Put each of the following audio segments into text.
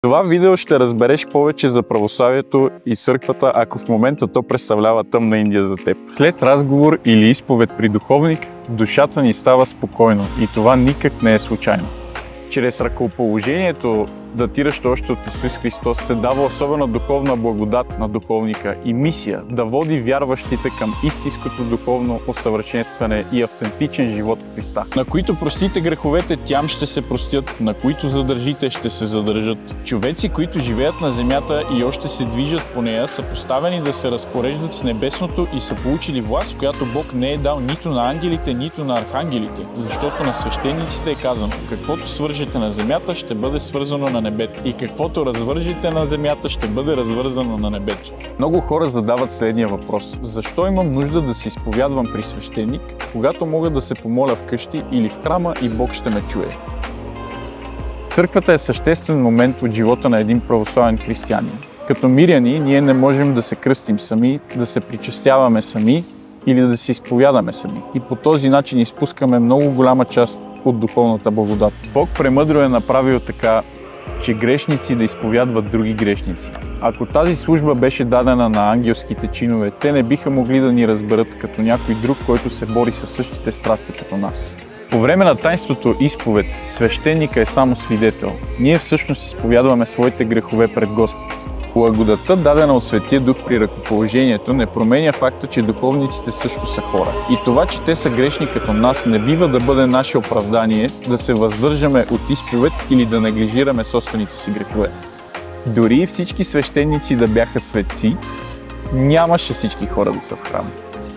В това видео ще разбереш повече за православието и църквата, ако в момента то представлява тъмна Индия за теб. След разговор или изповед при духовник, душата ни става спокойно и това никак не е случайно. Чрез ръкоположението, датиращо още от Исус Христос, се дава особена духовна благодат на духовника и мисия да води вярващите към истинското духовно усъвършенстване и автентичен живот в Христа. На които простите греховете, тям ще се простят, на които задържите, ще се задържат. Човеци, които живеят на земята и още се движат по нея, са поставени да се разпореждат с небесното и са получили власт, която Бог не е дал нито на ангелите, нито на архангелите, защото на свещениците е казано: каквото свържете на земята, ще бъде свързано на небето, и каквото развържете на земята, ще бъде развързано на небето. Много хора задават следния въпрос: защо имам нужда да се изповядвам при свещеник, когато мога да се помоля вкъщи или в храма и Бог ще ме чуе? Църквата е съществен момент от живота на един православен християнин. Като миряни, ние не можем да се кръстим сами, да се причестяваме сами или да се изповядаме сами. И по този начин изпускаме много голяма част от духовната благодат. Бог премъдро е направил така, че грешници да изповядват други грешници. Ако тази служба беше дадена на ангелските чинове, те не биха могли да ни разберат като някой друг, който се бори със същите страсти като нас. По време на таинството изповед, свещеника е само свидетел. Ние всъщност изповядваме своите грехове пред Господ. Благодатта, дадена от Светия Дух при ръкоположението, не променя факта, че духовниците също са хора. И това, че те са грешни като нас, не бива да бъде наше оправдание да се въздържаме от изповед или да неглижираме собствените си грехове. Дори и всички свещеници да бяха светци, нямаше всички хора да са в храма.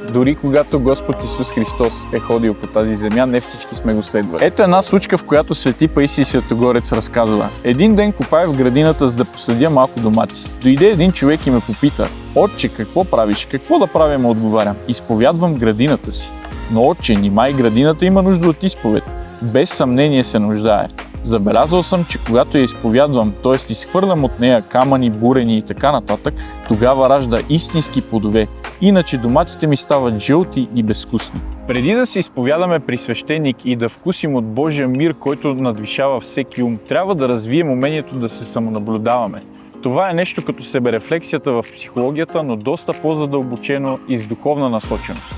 Дори когато Господ Исус Христос е ходил по тази земя, не всички сме го следвали. Ето една случка, в която свети Паисий Святогорец разказва: един ден копая в градината, за да посадя малко домати. Дойде един човек и ме попита: отче, какво правиш? Какво да правя, му отговарям: изповядвам градината си. Но отче, нима и градината има нужда от изповед? Без съмнение се нуждае. Забелязал съм, че когато я изповядвам, т.е. изхвърлям от нея камъни, бурени и така нататък, тогава ражда истински плодове. Иначе доматите ми стават жълти и безвкусни. Преди да се изповядаме при свещеник и да вкусим от Божия мир, който надвишава всеки ум, трябва да развием умението да се самонаблюдаваме. Това е нещо като себерефлексията в психологията, но доста по-задълбочено и с духовна насоченост.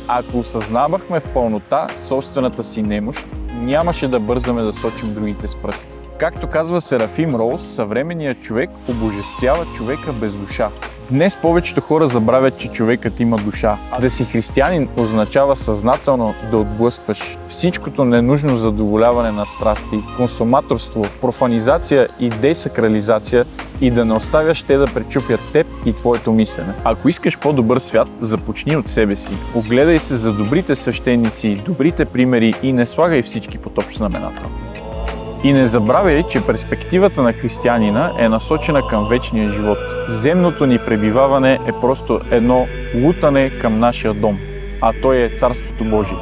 Ако осъзнавахме в пълнота собствената си немощ, нямаше да бързаме да сочим другите с пръст. Както казва Серафим Роуз, съвременният човек обожествява човека без душа. Днес повечето хора забравят, че човекът има душа. Да си християнин означава съзнателно да отблъскваш всичкото ненужно задоволяване на страсти, консуматорство, профанизация и десакрализация и да не оставяш те да пречупят теб и твоето мислене. Ако искаш по-добър свят, започни от себе си. Огледай се за добрите свещеници, добрите примери и не слагай всички под общ знаменател. И не забравяй, че перспективата на християнина е насочена към вечния живот. Земното ни пребиваване е просто едно лутане към нашия дом, а той е Царството Божие.